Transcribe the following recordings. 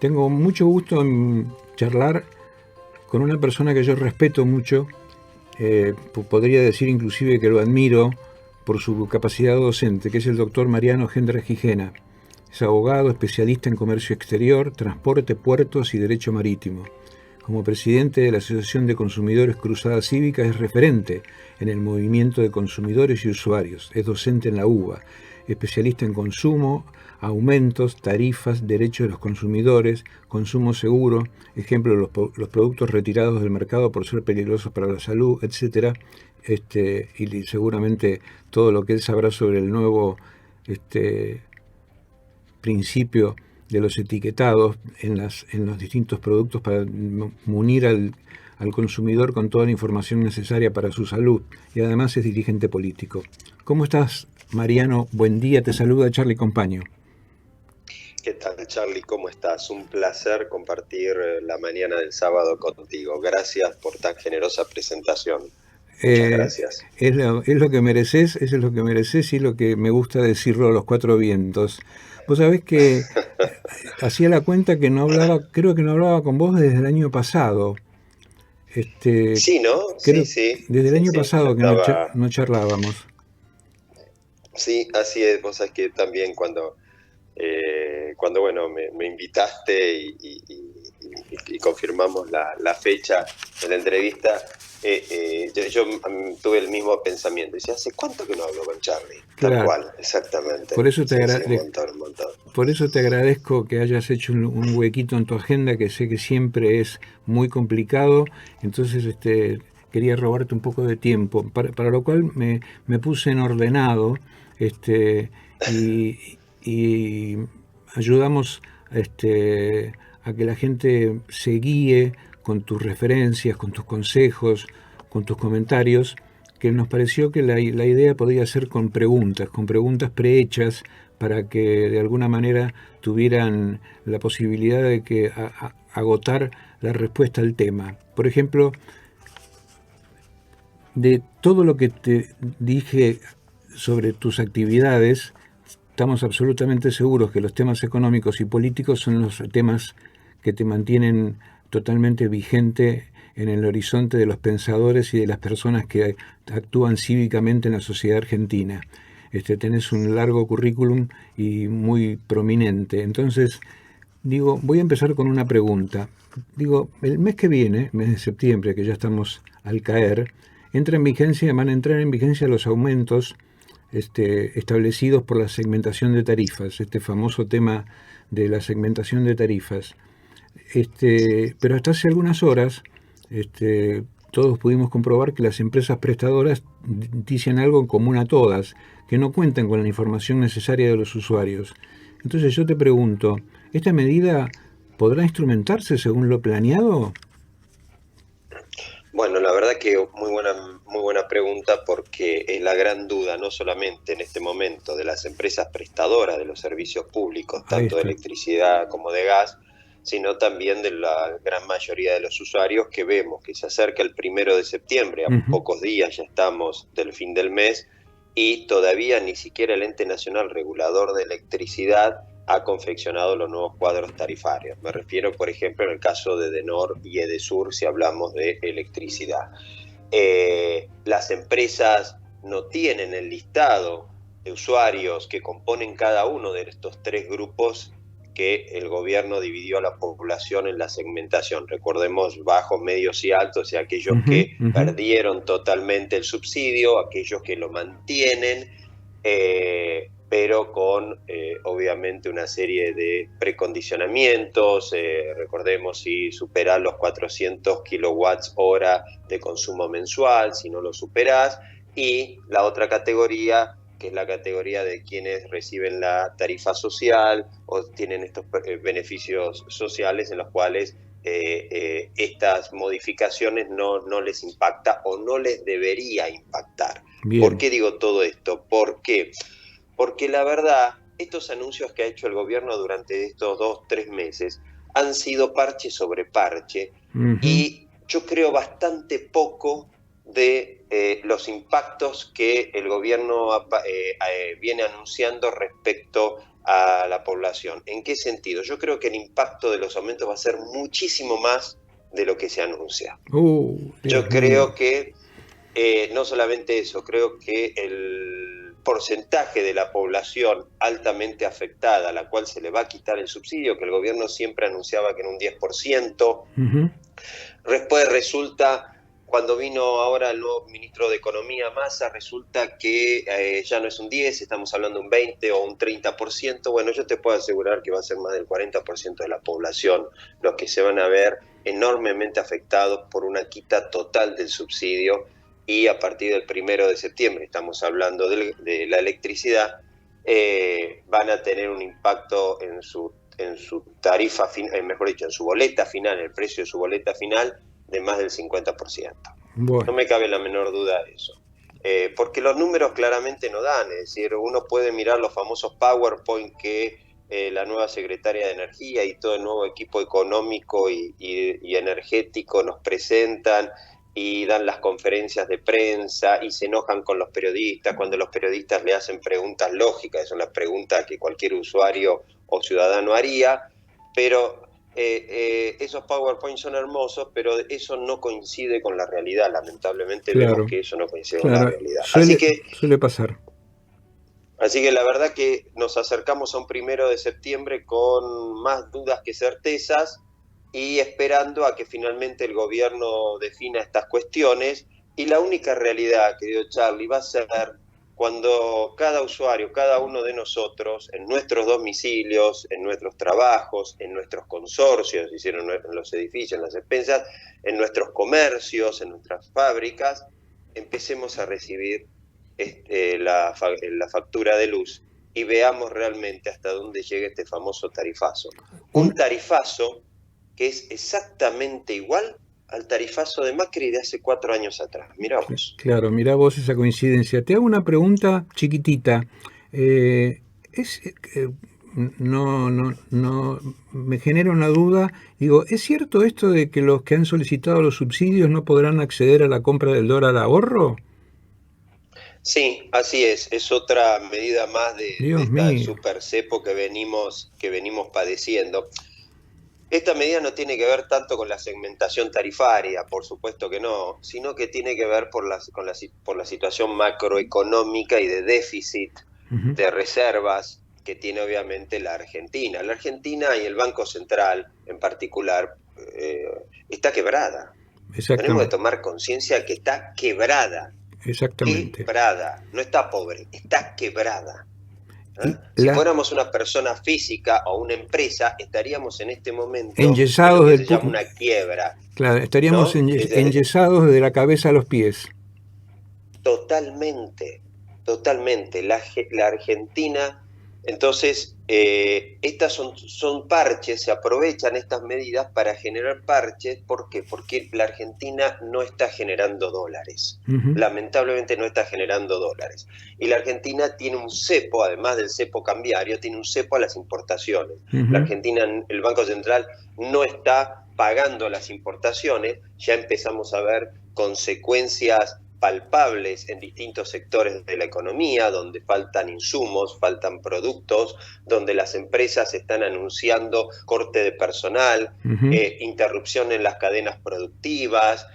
Tengo mucho gusto en charlar con una persona que yo respeto mucho, podría decir inclusive que lo admiro por su capacidad docente, que es el doctor Mariano Gendra Gijena. Es abogado, especialista en comercio exterior, transporte, puertos y derecho marítimo. Como presidente de la Asociación de Consumidores Cruzada Cívica es referente en el movimiento de consumidores y usuarios. Es docente en la UBA, especialista en consumo, aumentos, tarifas, derechos de los consumidores, consumo seguro, ejemplo, los productos retirados del mercado por ser peligrosos para la salud, etcétera, y seguramente todo lo que él sabrá sobre el nuevo principio de los etiquetados en los distintos productos para munir al consumidor con toda la información necesaria para su salud, y además es dirigente político. ¿Cómo estás, Mariano? Buen día, te saluda Charlie Compaño. ¿Qué tal, Charlie? ¿Cómo estás? Un placer compartir la mañana del sábado contigo. Gracias por tan generosa presentación. Muchas gracias. Es lo que mereces, eso es lo que mereces y lo que me gusta decirlo a los cuatro vientos. Vos sabés que hacía la cuenta que no hablaba, creo que no hablaba con vos desde el año pasado. Sí, ¿no? Sí. Desde el año Sí. pasado que no charlábamos. Sí, así es. Vos sabés que también cuando bueno, me invitaste y confirmamos la fecha de la entrevista, yo tuve el mismo pensamiento. Decía, ¿hace cuánto que no hablo con Charlie? Claro. Tal cual, exactamente. Por eso te un montón. Por eso te agradezco que hayas hecho un huequito en tu agenda, que sé que siempre es muy complicado. Entonces quería robarte un poco de tiempo, para lo cual me puse en ordenado y ayudamos a que la gente se guíe con tus referencias, con tus consejos, con tus comentarios, que nos pareció que la idea podía ser con preguntas prehechas, para que de alguna manera tuvieran la posibilidad de que agotar la respuesta al tema. Por ejemplo, de todo lo que te dije sobre tus actividades, estamos absolutamente seguros que los temas económicos y políticos son los temas que te mantienen totalmente vigente en el horizonte de los pensadores y de las personas que actúan cívicamente en la sociedad argentina. Tenés un largo currículum y muy prominente. Entonces, voy a empezar con una pregunta. El mes que viene, mes de septiembre, que ya estamos al caer, van a entrar en vigencia los aumentos establecidos por la segmentación de tarifas, este famoso tema de la segmentación de tarifas. Pero hasta hace algunas horas, todos pudimos comprobar que las empresas prestadoras dicen algo en común a todas, que no cuentan con la información necesaria de los usuarios. Entonces yo te pregunto, ¿esta medida podrá instrumentarse según lo planeado? Bueno, la verdad que muy buena pregunta, porque es la gran duda, no solamente en este momento de las empresas prestadoras de los servicios públicos, tanto de electricidad como de gas, sino también de la gran mayoría de los usuarios, que vemos que se acerca el 1 de septiembre, a pocos días ya estamos del fin del mes, y todavía ni siquiera el Ente Nacional Regulador de Electricidad ha confeccionado los nuevos cuadros tarifarios. Me refiero, por ejemplo, en el caso de Edenor y Edesur, si hablamos de electricidad. Las empresas no tienen el listado de usuarios que componen cada uno de estos tres grupos que el gobierno dividió a la población en la segmentación. Recordemos bajos, medios y altos, o sea, aquellos que perdieron totalmente el subsidio, aquellos que lo mantienen, pero con obviamente una serie de precondicionamientos. Recordemos, si superás los 400 kilowatts hora de consumo mensual, si no lo superás, y la otra categoría, que es la categoría de quienes reciben la tarifa social o tienen estos beneficios sociales en los cuales estas modificaciones no les impacta o no les debería impactar. Bien. ¿Por qué digo todo esto? ¿Por qué? Porque la verdad, estos anuncios que ha hecho el gobierno durante estos 2-3 meses han sido parche sobre parche, y yo creo bastante poco de los impactos que el gobierno viene anunciando respecto a la población. ¿En qué sentido? Yo creo que el impacto de los aumentos va a ser muchísimo más de lo que se anuncia. Yo creo que no solamente eso, creo que el porcentaje de la población altamente afectada, a la cual se le va a quitar el subsidio, que el gobierno siempre anunciaba que era un 10%, después resulta, cuando vino ahora el nuevo ministro de Economía, Massa, resulta que ya no es un 10, estamos hablando de un 20 o un 30%. Bueno, yo te puedo asegurar que va a ser más del 40% de la población los que se van a ver enormemente afectados por una quita total del subsidio, y a partir del 1 de septiembre, estamos hablando de la electricidad, van a tener un impacto en su tarifa, mejor dicho, en su boleta final, el precio de su boleta final, de más del 50%. Bueno. No me cabe la menor duda de eso. Porque los números claramente no dan, es decir, uno puede mirar los famosos PowerPoint que la nueva secretaria de Energía y todo el nuevo equipo económico y energético nos presentan, y dan las conferencias de prensa y se enojan con los periodistas cuando los periodistas le hacen preguntas lógicas, que son las preguntas que cualquier usuario o ciudadano haría, pero esos PowerPoint son hermosos, pero eso no coincide con la realidad, lamentablemente. Claro. Vemos que eso no coincide con la realidad. Suele pasar. Así que la verdad que nos acercamos a un 1 de septiembre con más dudas que certezas, y esperando a que finalmente el gobierno defina estas cuestiones, y la única realidad, querido Charlie, va a ser cuando cada usuario, cada uno de nosotros, en nuestros domicilios, en nuestros trabajos, en nuestros consorcios, en los edificios, en las despensas, en nuestros comercios, en nuestras fábricas, empecemos a recibir la factura de luz y veamos realmente hasta dónde llega este famoso tarifazo. Un tarifazo que es exactamente igual al tarifazo de Macri de hace 4 años atrás. Mirá vos. Claro, mirá vos esa coincidencia. Te hago una pregunta chiquitita. No me genera una duda. Digo, ¿es cierto esto de que los que han solicitado los subsidios no podrán acceder a la compra del dólar ahorro? Sí, así es. Es otra medida más de esta super cepo que venimos padeciendo. Esta medida no tiene que ver tanto con la segmentación tarifaria, por supuesto que no, sino que tiene que ver por la situación macroeconómica y de déficit de reservas que tiene obviamente la Argentina. La Argentina y el Banco Central en particular está quebrada. Tenemos que tomar conciencia que está quebrada. Exactamente. Quebrada, no está pobre, está quebrada. Si fuéramos una persona física o una empresa, estaríamos en este momento enyesados, en lo que se llama una quiebra. Claro, estaríamos, ¿no?, enyesados desde la cabeza a los pies. Totalmente. La Argentina, entonces, estas son parches, se aprovechan estas medidas para generar parches. ¿Por qué? Porque la Argentina no está generando dólares. Lamentablemente no está generando dólares. Y la Argentina tiene un cepo, además del cepo cambiario, tiene un cepo a las importaciones. La Argentina, el Banco Central no está pagando las importaciones. Ya empezamos a ver consecuencias palpables en distintos sectores de la economía, donde faltan insumos, faltan productos, donde las empresas están anunciando corte de personal, interrupción en las cadenas productivas.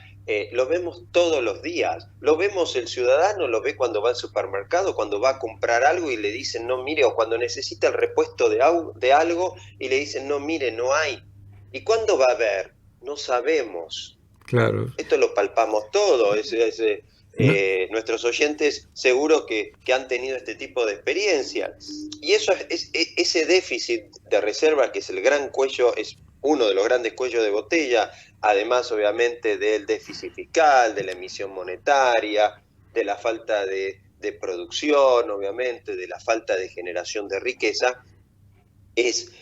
Lo vemos todos los días. Lo vemos, el ciudadano lo ve cuando va al supermercado, cuando va a comprar algo y le dicen no mire, o cuando necesita el repuesto de algo y le dicen no mire, no hay. ¿Y cuándo va a haber? No sabemos. Claro. Esto lo palpamos todo. Nuestros oyentes seguro que han tenido este tipo de experiencia. Y eso ese déficit de reserva, que es el gran cuello, es uno de los grandes cuellos de botella, además obviamente del déficit fiscal, de la emisión monetaria, de la falta de producción, obviamente, de la falta de generación de riqueza, es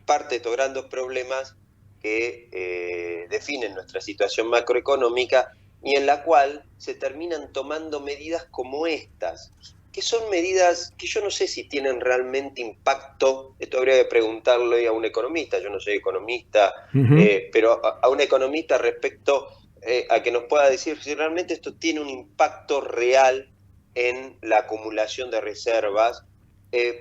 parte de estos grandes problemas que definen nuestra situación macroeconómica, y en la cual se terminan tomando medidas como estas, que son medidas que yo no sé si tienen realmente impacto. Esto habría que preguntarle a un economista, yo no soy economista, pero a un economista respecto a que nos pueda decir si realmente esto tiene un impacto real en la acumulación de reservas,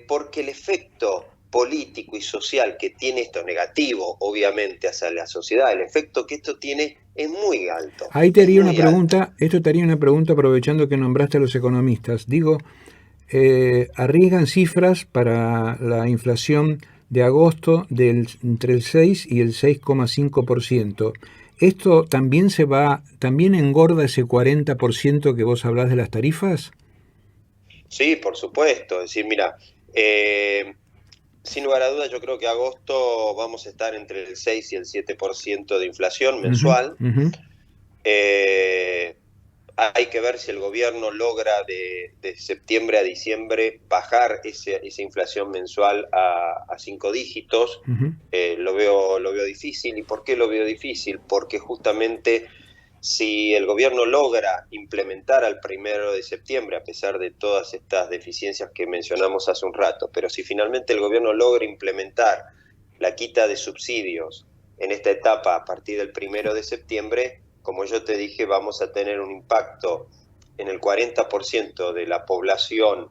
porque el efecto político y social que tiene esto, negativo obviamente hacia la sociedad, el efecto que esto tiene es muy alto. Ahí te haría una pregunta, esto te haría una pregunta aprovechando que nombraste a los economistas. Digo, arriesgan cifras para la inflación de agosto entre el 6 y el 6,5%. ¿Esto también engorda ese 40% que vos hablás de las tarifas? Sí, por supuesto. Es decir, mira, sin lugar a dudas, yo creo que agosto vamos a estar entre el 6 y el 7% de inflación mensual. Hay que ver si el gobierno logra de septiembre a diciembre bajar esa inflación mensual a 5 dígitos. Lo veo difícil. ¿Y por qué lo veo difícil? Porque justamente si el gobierno logra implementar al 1 de septiembre, a pesar de todas estas deficiencias que mencionamos hace un rato, pero si finalmente el gobierno logra implementar la quita de subsidios en esta etapa a partir del 1 de septiembre, como yo te dije, vamos a tener un impacto en el 40% de la población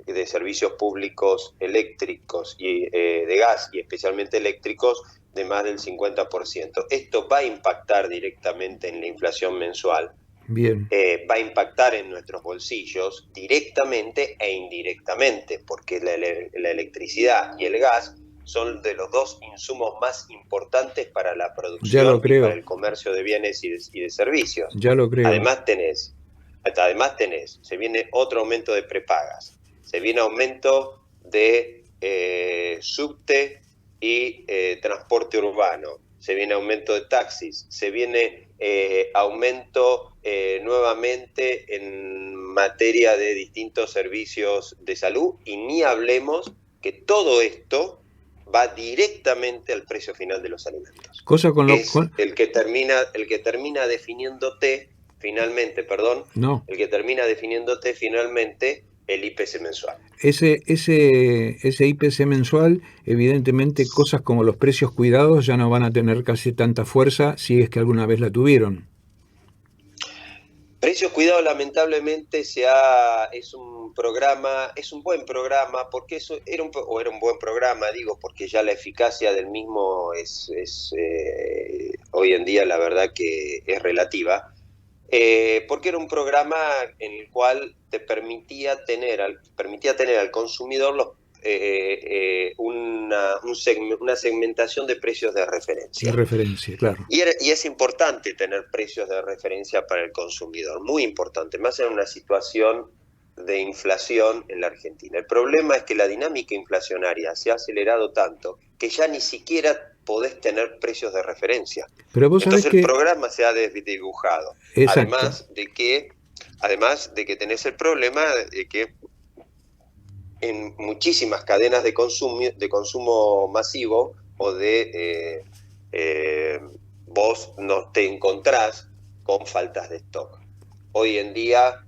de servicios públicos eléctricos y de gas, y especialmente eléctricos, de más del 50%. Esto va a impactar directamente en la inflación mensual. Bien. Va a impactar en nuestros bolsillos directamente e indirectamente, porque la electricidad y el gas son de los dos insumos más importantes para la producción y para el comercio de bienes y de servicios. Ya lo creo. Además tenés, se viene otro aumento de prepagas, se viene aumento de subte y transporte urbano, se viene aumento de taxis, se viene aumento nuevamente en materia de distintos servicios de salud, y ni hablemos que todo esto va directamente al precio final de los alimentos. Cosa con el que termina definiéndote finalmente, el que termina definiéndote finalmente el IPC mensual. Ese IPC mensual, evidentemente, cosas como los precios cuidados ya no van a tener casi tanta fuerza, si es que alguna vez la tuvieron. Precios Cuidados, lamentablemente, es un buen programa, porque eso era un buen programa, digo, porque ya la eficacia del mismo es hoy en día, la verdad que es relativa, porque era un programa en el cual te permitía tener al consumidor una segmentación de precios de referencia. De referencia, claro. Y es importante tener precios de referencia para el consumidor, muy importante, más en una situación de inflación en la Argentina. El problema es que la dinámica inflacionaria se ha acelerado tanto que ya ni siquiera podés tener precios de referencia. Pero vos Entonces sabés el programa se ha desdibujado. Exacto. Además de que tenés el problema de que en muchísimas cadenas de consumo masivo o vos no te encontrás con faltas de stock. Hoy en día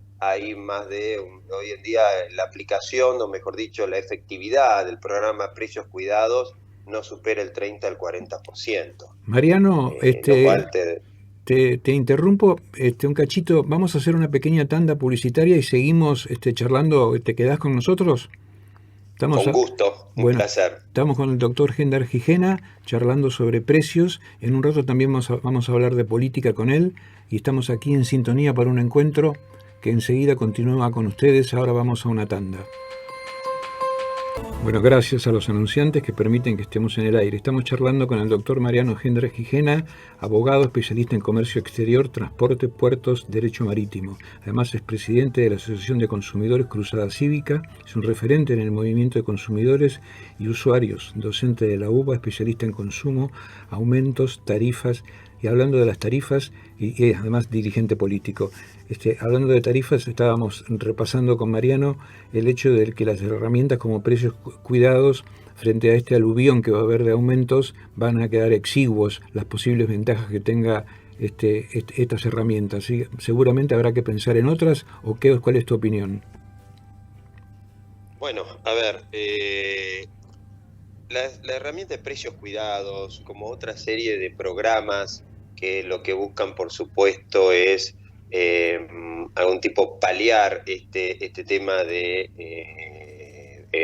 la aplicación, o mejor dicho, la efectividad del programa Precios Cuidados no supera el 30 al 40%. Mariano, te interrumpo un cachito. Vamos a hacer una pequeña tanda publicitaria y seguimos charlando. ¿Te quedás con nosotros? Con gusto, un placer. Estamos con el doctor Gendar Gijena charlando sobre precios. En un rato también vamos a hablar de política con él, y estamos aquí en sintonía para un encuentro que enseguida continúa con ustedes. Ahora vamos a una tanda. Bueno, gracias a los anunciantes que permiten que estemos en el aire. Estamos charlando con el doctor Mariano Gendar Gijena, abogado especialista en comercio exterior, transporte, puertos, derecho marítimo. Además es presidente de la Asociación de Consumidores Cruzada Cívica, es un referente en el movimiento de consumidores y usuarios, docente de la UBA, especialista en consumo, aumentos, tarifas, y hablando de las tarifas, y además dirigente político. Hablando de tarifas, estábamos repasando con Mariano el hecho de que las herramientas como precios cuidados, frente a este aluvión que va a haber de aumentos, van a quedar exiguos las posibles ventajas que tenga estas herramientas. ¿Sí? Seguramente habrá que pensar en otras, ¿o cuál es tu opinión? Bueno, a ver, la herramienta de precios cuidados, como otra serie de programas que lo que buscan, por supuesto, es algún tipo paliar este tema de...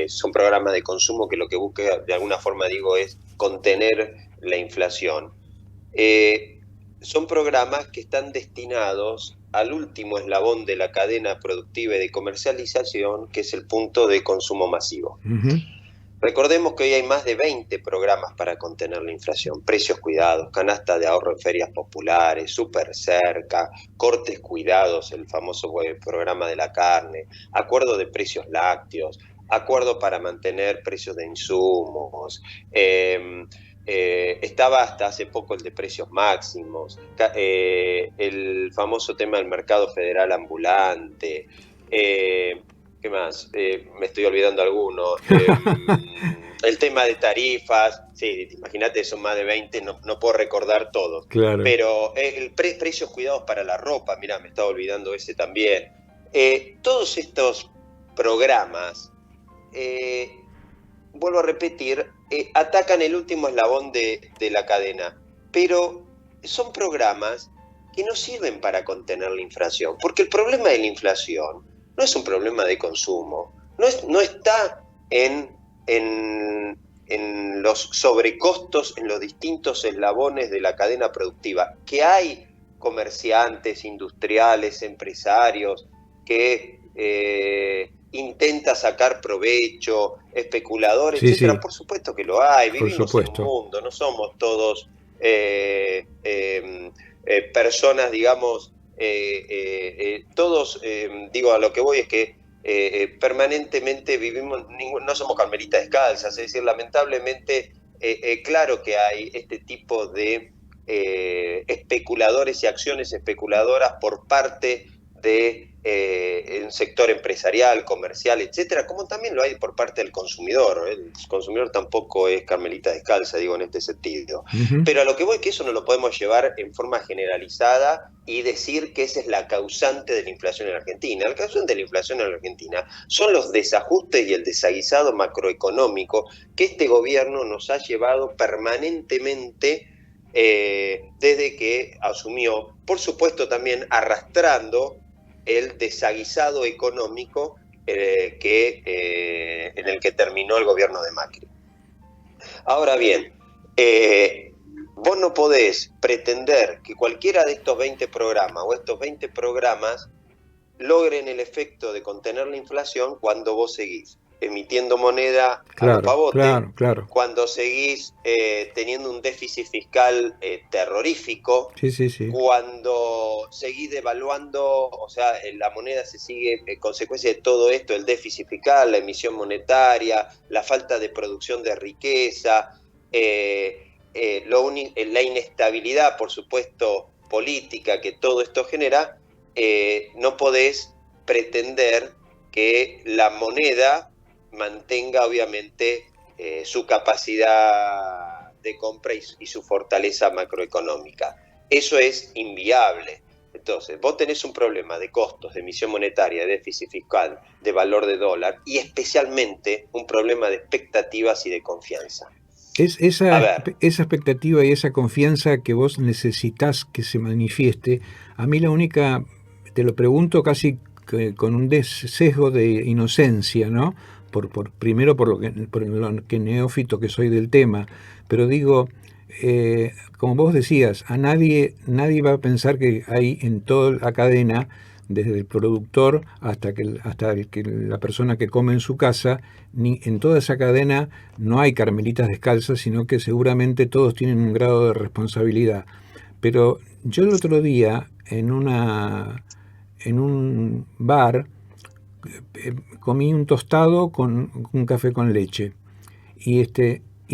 son programas de consumo que lo que busca, de alguna forma digo, es contener la inflación. Son programas que están destinados al último eslabón de la cadena productiva y de comercialización, que es el punto de consumo masivo. Uh-huh. Recordemos que hoy hay más de 20 programas para contener la inflación. Precios cuidados, canasta de ahorro en ferias populares, súper cerca, cortes cuidados, el famoso programa de la carne, acuerdo de precios lácteos, acuerdo para mantener precios de insumos, estaba hasta hace poco el de precios máximos, el famoso tema del mercado federal ambulante, ¿qué más? Me estoy olvidando alguno. El tema de tarifas, sí, imagínate, son más de 20, no puedo recordar todos. Claro. Pero precios cuidados para la ropa, mirá, me estaba olvidando ese también. Todos estos programas, vuelvo a repetir, atacan el último eslabón de la cadena, pero son programas que no sirven para contener la inflación, porque el problema de la inflación no es un problema de consumo, no está en los sobrecostos en los distintos eslabones de la cadena productiva, que hay comerciantes, industriales, empresarios que intenta sacar provecho, especuladores, sí, etcétera. sí. Por supuesto que lo hay, Por vivimos supuesto. en un mundo, no somos todos personas, digamos, todos, digo, a lo que voy es que permanentemente vivimos, no somos carmelitas descalzas, es decir, lamentablemente, claro que hay este tipo de especuladores y acciones especuladoras por parte de un sector empresarial, comercial, etcétera, como también lo hay por parte del consumidor. El consumidor tampoco es carmelita descalza, digo, en este sentido. Uh-huh. Pero a lo que voy es que eso no lo podemos llevar en forma generalizada y decir que esa es la causante de la inflación en Argentina. La causante de la inflación en Argentina son los desajustes y el desaguisado macroeconómico que este gobierno nos ha llevado permanentemente desde que asumió, por supuesto también arrastrando el desaguisado económico en el que terminó el gobierno de Macri. Ahora bien, vos no podés pretender que cualquiera de estos 20 programas o estos 20 programas logren el efecto de contener la inflación cuando vos seguís emitiendo moneda a lo pavote, claro. Cuando seguís teniendo un déficit fiscal terrorífico, sí. Cuando seguís devaluando, o sea, la moneda se sigue, consecuencia de todo esto, el déficit fiscal, la emisión monetaria, la falta de producción de riqueza, la inestabilidad, por supuesto, política que todo esto genera, no podés pretender que la moneda mantenga obviamente su capacidad de compra y su fortaleza macroeconómica. Eso es inviable. Entonces, vos tenés un problema de costos, de emisión monetaria, de déficit fiscal, de valor de dólar y especialmente un problema de expectativas y de confianza. Es esa expectativa y esa confianza que vos necesitas que se manifieste. A mí la única, te lo pregunto casi con un sesgo de inocencia, ¿no? Primero por lo que neófito que soy del tema, pero digo, como vos decías, nadie va a pensar que hay en toda la cadena, desde el productor hasta la persona que come en su casa, ni en toda esa cadena no hay carmelitas descalzas, sino que seguramente todos tienen un grado de responsabilidad. Pero yo el otro día en un bar comí un tostado con un café con leche y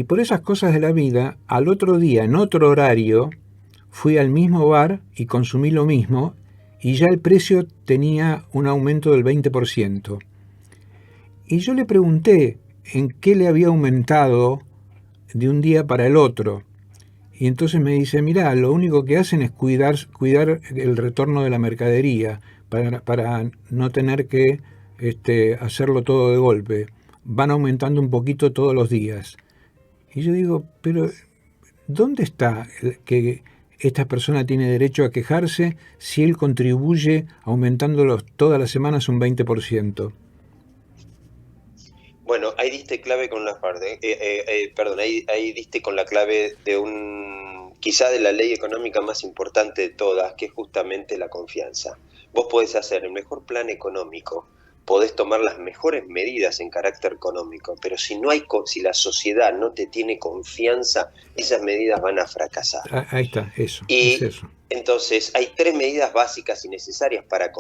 por esas cosas de la vida, al otro día en otro horario fui al mismo bar y consumí lo mismo y ya el precio tenía un aumento del 20%. Y yo le pregunté en qué le había aumentado de un día para el otro. Y entonces me dice, mirá, lo único que hacen es cuidar el retorno de la mercadería para no tener que hacerlo todo de golpe. Van aumentando un poquito todos los días. Y yo digo, pero ¿dónde está que esta persona tiene derecho a quejarse si él contribuye aumentándolos todas las semanas un 20%. Bueno, ahí diste clave con la parte, perdón, ahí diste con la clave de quizá de la ley económica más importante de todas, que es justamente la confianza. Vos podés hacer el mejor plan económico, podés tomar las mejores medidas en carácter económico, pero si la sociedad no te tiene confianza, esas medidas van a fracasar. Ahí está, eso. Y es eso. entonces hay 3 medidas básicas y necesarias para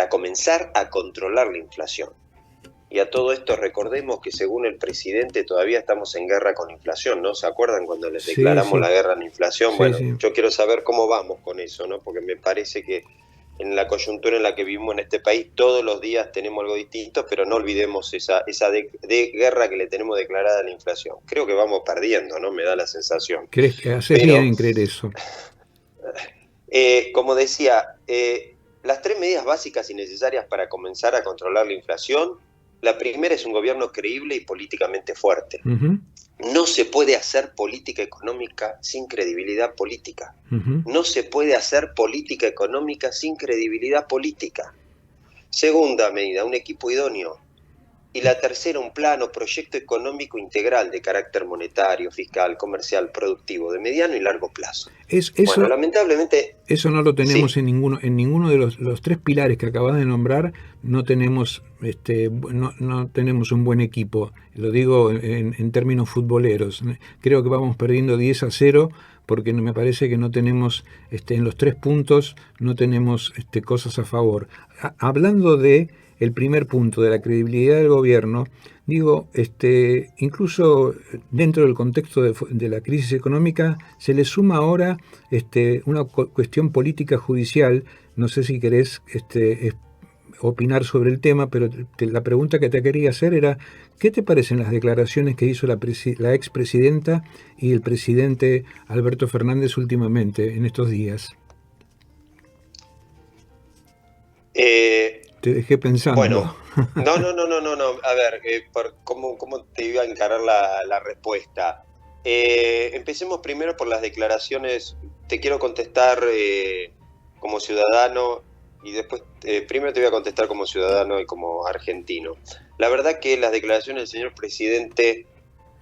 comenzar a controlar la inflación. Y a todo esto recordemos que según el presidente todavía estamos en guerra con la inflación, ¿no? ¿Se acuerdan cuando les declaramos la guerra a la inflación? Sí, bueno, sí. Yo quiero saber cómo vamos con eso, ¿no? Porque me parece que en la coyuntura en la que vivimos en este país todos los días tenemos algo distinto, pero no olvidemos esa de guerra que le tenemos declarada a la inflación. Creo que vamos perdiendo, ¿no? Me da la sensación. ¿Crees que haces bien en creer eso? Como decía, las 3 medidas básicas y necesarias para comenzar a controlar la inflación. La primera es un gobierno creíble y políticamente fuerte. No se puede hacer política económica sin credibilidad política. No se puede hacer política económica sin credibilidad política. Segunda medida, un equipo idóneo. Y la tercera, un plan o proyecto económico integral de carácter monetario, fiscal, comercial, productivo, de mediano y largo plazo. Bueno, lamentablemente... Eso no lo tenemos en ninguno de los 3 pilares que acabas de nombrar. No tenemos, no tenemos un buen equipo. Lo digo en términos futboleros. Creo que vamos perdiendo 10-0 porque me parece que no tenemos, en los 3 puntos, no tenemos cosas a favor. Hablando de el primer punto, de la credibilidad del gobierno, digo, incluso dentro del contexto de la crisis económica, se le suma ahora una cuestión política judicial. No sé si querés opinar sobre el tema, pero la pregunta que te quería hacer era, ¿qué te parecen las declaraciones que hizo la expresidenta y el presidente Alberto Fernández últimamente, en estos días? Te dejé pensando. Bueno, no. A ver, ¿cómo te iba a encarar la respuesta? Empecemos primero por las declaraciones. Te quiero contestar como ciudadano y después, primero te voy a contestar como ciudadano y como argentino. La verdad que las declaraciones del señor presidente,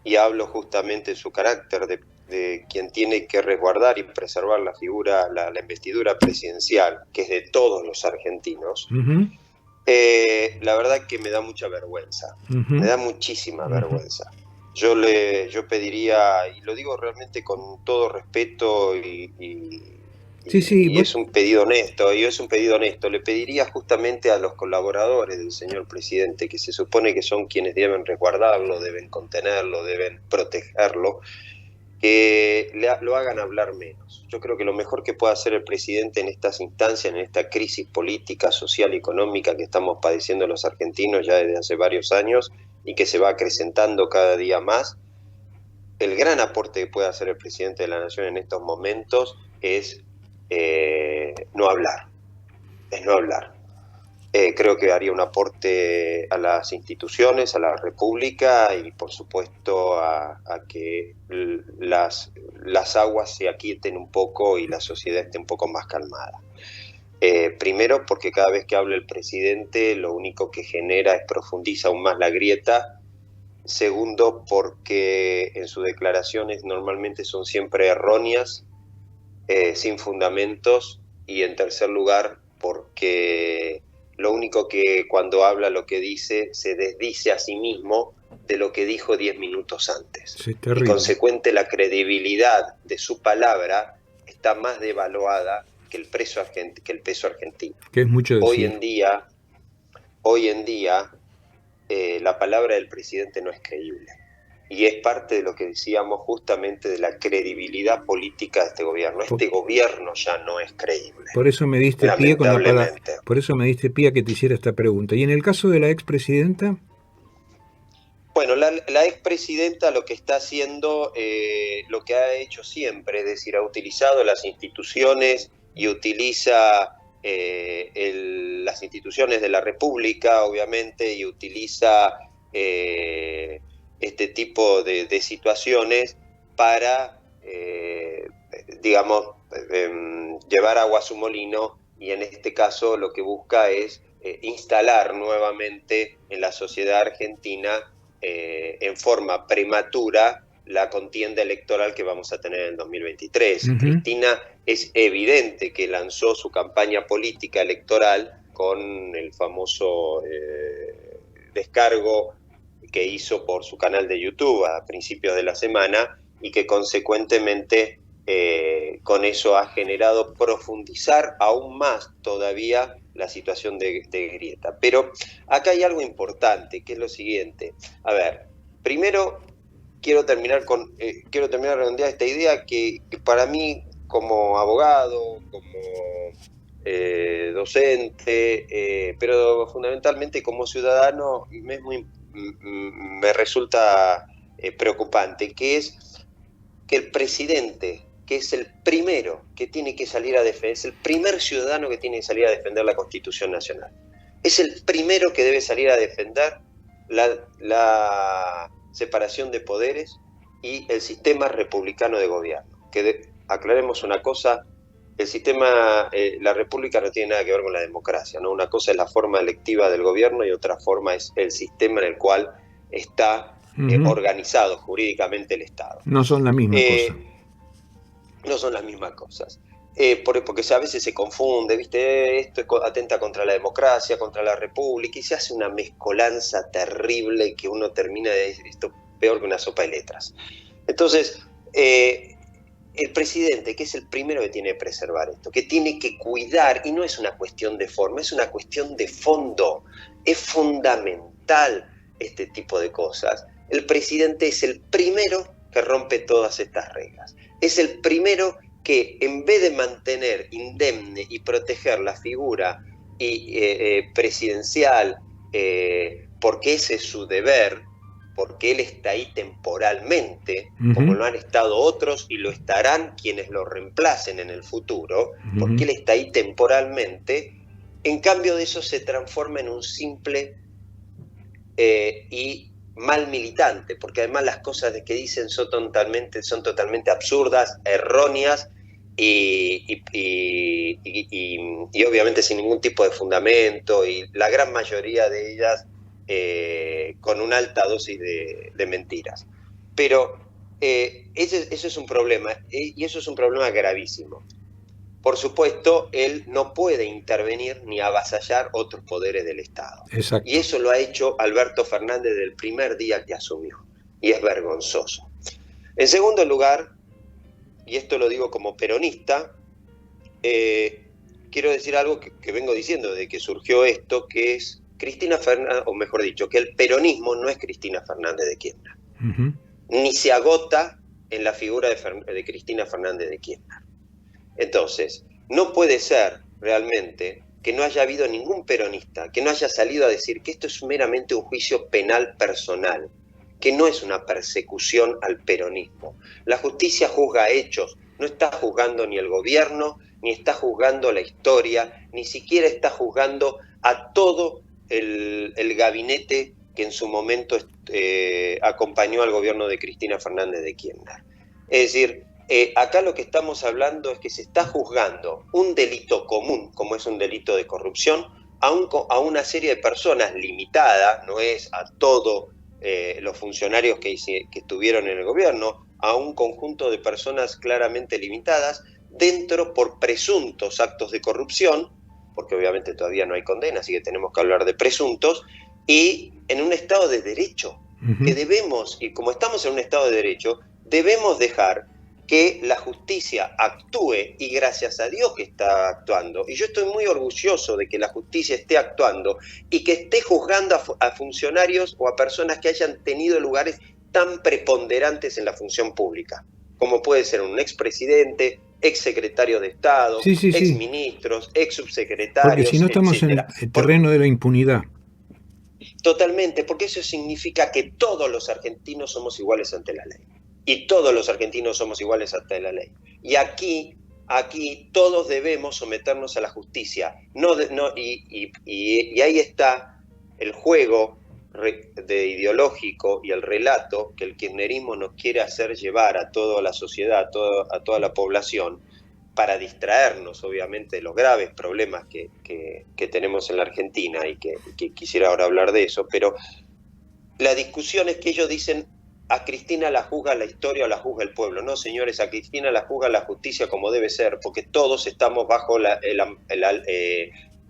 y hablo justamente de su carácter de quien tiene que resguardar y preservar la figura, la investidura presidencial, que es de todos los argentinos, la verdad que me da mucha vergüenza, me da muchísima vergüenza. Yo pediría, y lo digo realmente con todo respeto y es un pedido honesto, le pediría justamente a los colaboradores del señor presidente, que se supone que son quienes deben resguardarlo, deben contenerlo, deben protegerlo, que lo hagan hablar menos. Yo creo que lo mejor que puede hacer el presidente en estas instancias, en esta crisis política, social y económica que estamos padeciendo los argentinos ya desde hace varios años y que se va acrecentando cada día más, el gran aporte que puede hacer el presidente de la Nación en estos momentos es no hablar. Creo que haría un aporte a las instituciones, a la República y por supuesto a que las aguas se aquieten un poco y la sociedad esté un poco más calmada. Primero porque cada vez que habla el presidente lo único que genera es profundiza aún más la grieta. Segundo porque en sus declaraciones normalmente son siempre erróneas, sin fundamentos. Y en tercer lugar porque lo único que cuando habla lo que dice, se desdice a sí mismo de lo que dijo 10 minutos antes. Sí, y consecuente la credibilidad de su palabra está más devaluada que el peso argentino. Que es mucho decir. Hoy en día la palabra del presidente no es creíble. Y es parte de lo que decíamos justamente de la credibilidad política de este gobierno. Este gobierno ya no es creíble. Por eso me diste pie con la palabra. Por eso me diste pie a que te hiciera esta pregunta. ¿Y en el caso de la expresidenta? Bueno, la expresidenta lo que está haciendo, lo que ha hecho siempre, es decir, ha utilizado las instituciones y utiliza las instituciones de la República, obviamente, y utiliza este tipo de situaciones para digamos, llevar agua a su molino, y en este caso lo que busca es instalar nuevamente en la sociedad argentina en forma prematura la contienda electoral que vamos a tener en 2023. Cristina es evidente que lanzó su campaña política electoral con el famoso descargo que hizo por su canal de YouTube a principios de la semana, y que consecuentemente con eso ha generado profundizar aún más todavía la situación de grieta. Pero acá hay algo importante, que es lo siguiente. A ver, primero quiero terminar redondear esta idea que para mí, como abogado, como docente, pero fundamentalmente como ciudadano, me resulta preocupante, que es que el presidente, que es el primero que tiene que salir a defender, es el primer ciudadano que tiene que salir a defender la Constitución Nacional. Es el primero que debe salir a defender la separación de poderes y el sistema republicano de gobierno. Aclaremos una cosa, el sistema, la república no tiene nada que ver con la democracia, ¿no? Una cosa es la forma electiva del gobierno y otra forma es el sistema en el cual está organizado jurídicamente el Estado. No son la misma cosa. No son las mismas cosas. Porque a veces se confunde, ¿viste? Esto atenta contra la democracia, contra la república, y se hace una mezcolanza terrible que uno termina de decir esto peor que una sopa de letras. Entonces, el presidente, que es el primero que tiene que preservar esto, que tiene que cuidar, y no es una cuestión de forma, es una cuestión de fondo, es fundamental este tipo de cosas. El presidente es el primero que rompe todas estas reglas. Es el primero que, en vez de mantener indemne y proteger la figura presidencial, porque ese es su deber, porque él está ahí temporalmente, como lo han estado otros y lo estarán quienes lo reemplacen en el futuro, porque él está ahí temporalmente, en cambio de eso se transforma en un simple y mal militante, porque además las cosas que dicen son totalmente absurdas, erróneas y obviamente sin ningún tipo de fundamento, y la gran mayoría de ellas con una alta dosis de mentiras. Pero eso es un problema, y eso es un problema gravísimo. Por supuesto, él no puede intervenir ni avasallar otros poderes del Estado. Exacto. Y eso lo ha hecho Alberto Fernández desde el primer día que asumió. Y es vergonzoso. En segundo lugar, y esto lo digo como peronista, quiero decir algo que vengo diciendo desde que surgió esto, que es Cristina Fernández, o mejor dicho, que el peronismo no es Cristina Fernández de Kirchner. Ni se agota en la figura de Cristina Fernández de Kirchner. Entonces, no puede ser realmente que no haya habido ningún peronista que no haya salido a decir que esto es meramente un juicio penal personal, que no es una persecución al peronismo. La justicia juzga hechos, no está juzgando ni el gobierno, ni está juzgando la historia, ni siquiera está juzgando a todo el gabinete que en su momento acompañó al gobierno de Cristina Fernández de Kirchner. Es decir, acá lo que estamos hablando es que se está juzgando un delito común, como es un delito de corrupción, a una serie de personas limitada, no es a todos los funcionarios que estuvieron en el gobierno, a un conjunto de personas claramente limitadas, dentro por presuntos actos de corrupción, porque obviamente todavía no hay condena, así que tenemos que hablar de presuntos, y en un Estado de Derecho, que debemos, y como estamos en un Estado de Derecho, debemos dejar que la justicia actúe, y gracias a Dios que está actuando. Y yo estoy muy orgulloso de que la justicia esté actuando y que esté juzgando a funcionarios o a personas que hayan tenido lugares tan preponderantes en la función pública, como puede ser un expresidente, exsecretario de Estado, exministros, exsubsecretarios, porque si no estamos en el terreno de la impunidad. Totalmente, porque eso significa que todos los argentinos somos iguales ante la ley. Y todos los argentinos somos iguales ante la ley. Y aquí todos debemos someternos a la justicia. Y ahí está el juego de ideológico y el relato que el kirchnerismo nos quiere hacer llevar a toda la sociedad, a toda la población, para distraernos obviamente de los graves problemas que tenemos en la Argentina y que quisiera ahora hablar de eso, pero la discusión es que ellos dicen a Cristina la juzga la historia o la juzga el pueblo. No, señores, a Cristina la juzga la justicia como debe ser, porque todos estamos bajo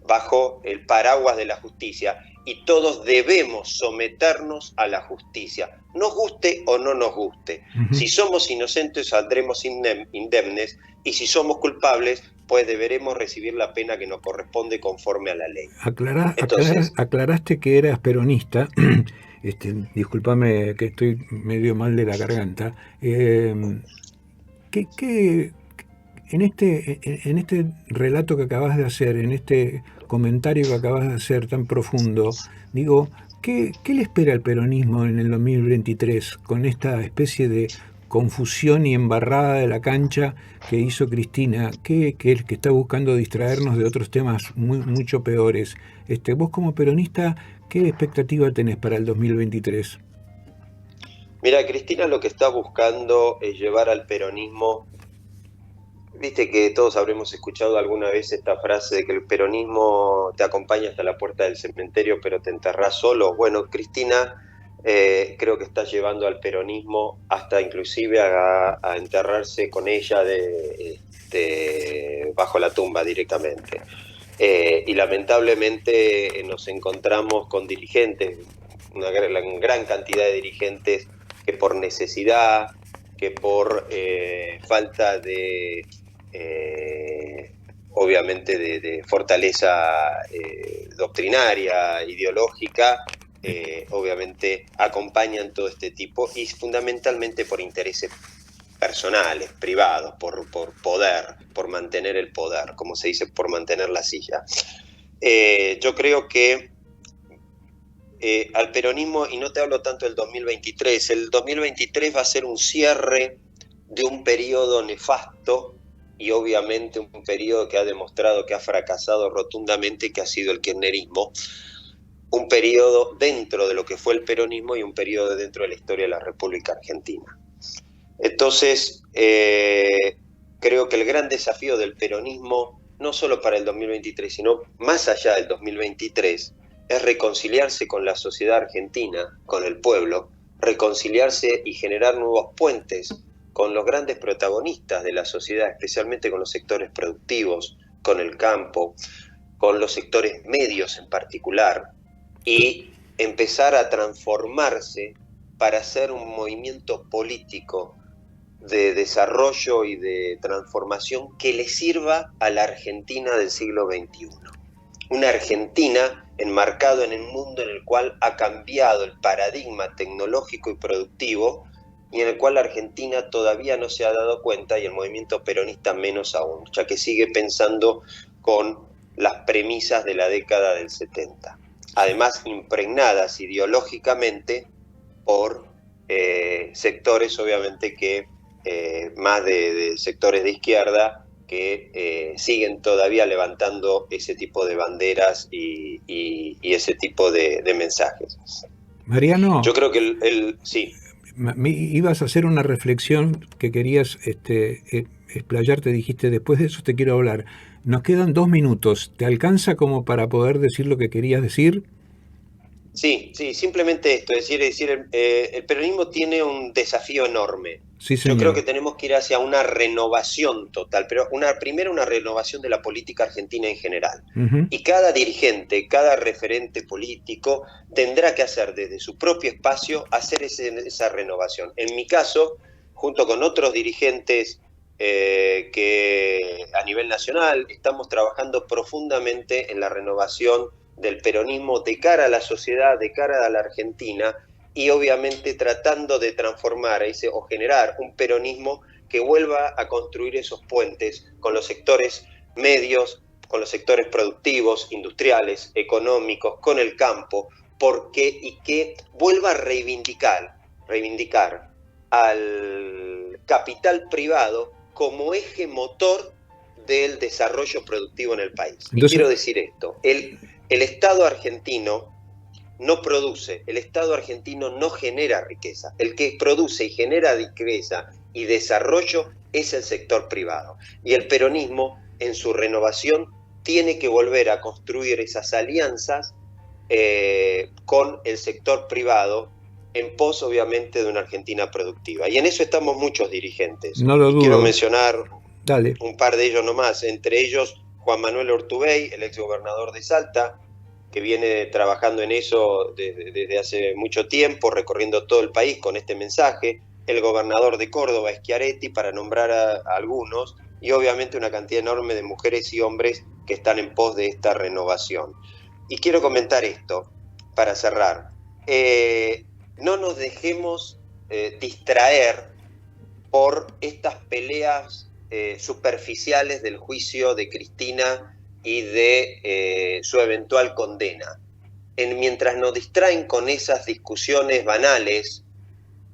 bajo el paraguas de la justicia y todos debemos someternos a la justicia, nos guste o no nos guste. Si somos inocentes saldremos indemnes y si somos culpables pues deberemos recibir la pena que nos corresponde conforme a la ley. Aclaraste que eras peronista. Discúlpame que estoy medio mal de la garganta. En este relato que acabas de hacer, en este comentario que acabas de hacer tan profundo, digo, ¿qué le espera al peronismo en el 2023 con esta especie de confusión y embarrada de la cancha que hizo Cristina, que está buscando distraernos de otros temas mucho peores? Vos como peronista, ¿qué expectativa tenés para el 2023? Mira, Cristina lo que está buscando es llevar al peronismo. Viste que todos habremos escuchado alguna vez esta frase de que el peronismo te acompaña hasta la puerta del cementerio, pero te enterrás solo. Bueno, Cristina creo que está llevando al peronismo hasta inclusive a enterrarse con ella bajo la tumba directamente. Y lamentablemente nos encontramos con dirigentes, una gran cantidad de dirigentes que por necesidad, que por falta de obviamente de fortaleza doctrinaria, ideológica, obviamente acompañan todo este tipo y fundamentalmente por intereses personales, privados, por poder, por mantener el poder, como se dice, por mantener la silla. Yo creo que al peronismo, y no te hablo tanto del 2023, el 2023 va a ser un cierre de un periodo nefasto y obviamente un periodo que ha demostrado que ha fracasado rotundamente, que ha sido el kirchnerismo, un periodo dentro de lo que fue el peronismo y un periodo dentro de la historia de la República Argentina. Entonces, creo que el gran desafío del peronismo, no solo para el 2023, sino más allá del 2023, es reconciliarse con la sociedad argentina, con el pueblo, reconciliarse y generar nuevos puentes con los grandes protagonistas de la sociedad, especialmente con los sectores productivos, con el campo, con los sectores medios en particular, y empezar a transformarse para hacer un movimiento político de desarrollo y de transformación que le sirva a la Argentina del siglo XXI. Una Argentina enmarcado en un mundo en el cual ha cambiado el paradigma tecnológico y productivo y en el cual la Argentina todavía no se ha dado cuenta y el movimiento peronista menos aún, ya que sigue pensando con las premisas de la década del 70. Además, impregnadas ideológicamente por sectores, obviamente, que más de sectores de izquierda, que siguen todavía levantando ese tipo de banderas y ese tipo de mensajes. Mariano, yo creo que sí. Ibas a hacer una reflexión que querías explayarte, dijiste, después de eso te quiero hablar. Nos quedan 2 minutos. ¿Te alcanza como para poder decir lo que querías decir? Sí, simplemente esto, es decir, el peronismo tiene un desafío enorme. Sí, señor. Yo creo que tenemos que ir hacia una renovación total, pero primero una renovación de la política argentina en general. Uh-huh. Y cada dirigente, cada referente político tendrá que hacer desde su propio espacio, hacer esa renovación. En mi caso, junto con otros dirigentes que a nivel nacional estamos trabajando profundamente en la renovación del peronismo de cara a la sociedad, de cara a la Argentina, y obviamente tratando de transformar o generar un peronismo que vuelva a construir esos puentes con los sectores medios, con los sectores productivos, industriales, económicos, con el campo, y que vuelva a reivindicar al capital privado como eje motor del desarrollo productivo en el país. Entonces, y quiero decir esto, el Estado argentino no produce, el Estado argentino no genera riqueza. El que produce y genera riqueza y desarrollo es el sector privado. Y el peronismo, en su renovación, tiene que volver a construir esas alianzas con el sector privado en pos, obviamente, de una Argentina productiva. Y en eso estamos muchos dirigentes. No lo dudo. Quiero mencionar Dale. un par de ellos nomás, entre ellos Juan Manuel Ortubey, el exgobernador de Salta, que viene trabajando en eso desde hace mucho tiempo, recorriendo todo el país con este mensaje, el gobernador de Córdoba, Schiaretti, para nombrar a algunos, y obviamente una cantidad enorme de mujeres y hombres que están en pos de esta renovación. Y quiero comentar esto, para cerrar. No nos dejemos distraer por estas peleas superficiales del juicio de Cristina y de su eventual condena. Mientras nos distraen con esas discusiones banales,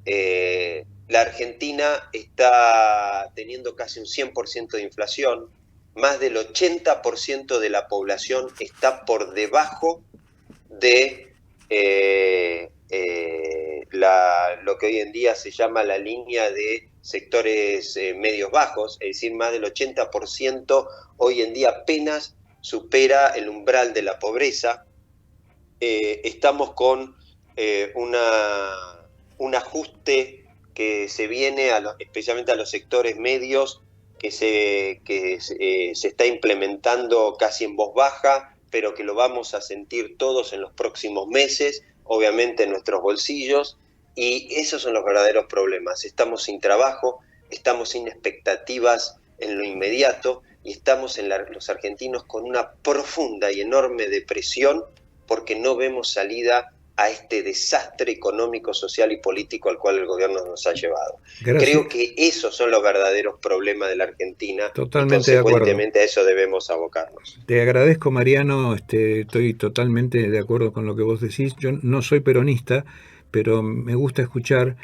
la Argentina está teniendo casi un 100% de inflación, más del 80% de la población está por debajo de lo que hoy en día se llama la línea de sectores medios bajos, es decir, más del 80% hoy en día apenas supera el umbral de la pobreza. Estamos con un ajuste que se viene especialmente a los sectores medios, que se está implementando casi en voz baja, pero que lo vamos a sentir todos en los próximos meses, obviamente en nuestros bolsillos, y esos son los verdaderos problemas. Estamos sin trabajo, estamos sin expectativas en lo inmediato, y estamos los argentinos con una profunda y enorme depresión porque no vemos salida a este desastre económico, social y político al cual el gobierno nos ha llevado. Gracias. Creo que esos son los verdaderos problemas de la Argentina. Totalmente y consecuentemente a eso debemos abocarnos. Te agradezco, Mariano, estoy totalmente de acuerdo con lo que vos decís. Yo no soy peronista, pero me gusta escuchar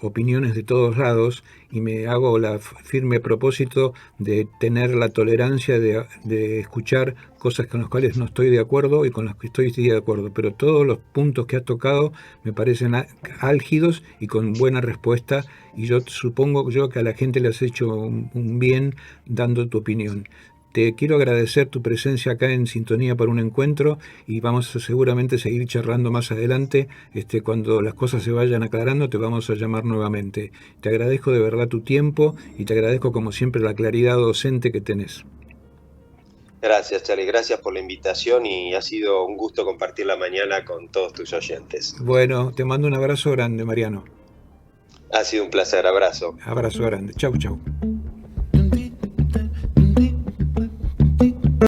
opiniones de todos lados y me hago la firme propósito de tener la tolerancia de escuchar cosas con las cuales no estoy de acuerdo y con las que estoy de acuerdo, pero todos los puntos que has tocado me parecen álgidos y con buena respuesta, y yo supongo que a la gente le has hecho un bien dando tu opinión. Te quiero agradecer tu presencia acá en Sintonía para un Encuentro, y vamos a seguramente seguir charlando más adelante. Cuando las cosas se vayan aclarando, te vamos a llamar nuevamente. Te agradezco de verdad tu tiempo y te agradezco como siempre la claridad docente que tenés. Gracias, Charlie. Gracias por la invitación y ha sido un gusto compartir la mañana con todos tus oyentes. Bueno, te mando un abrazo grande, Mariano. Ha sido un placer. Abrazo. Abrazo grande. Chau, chau.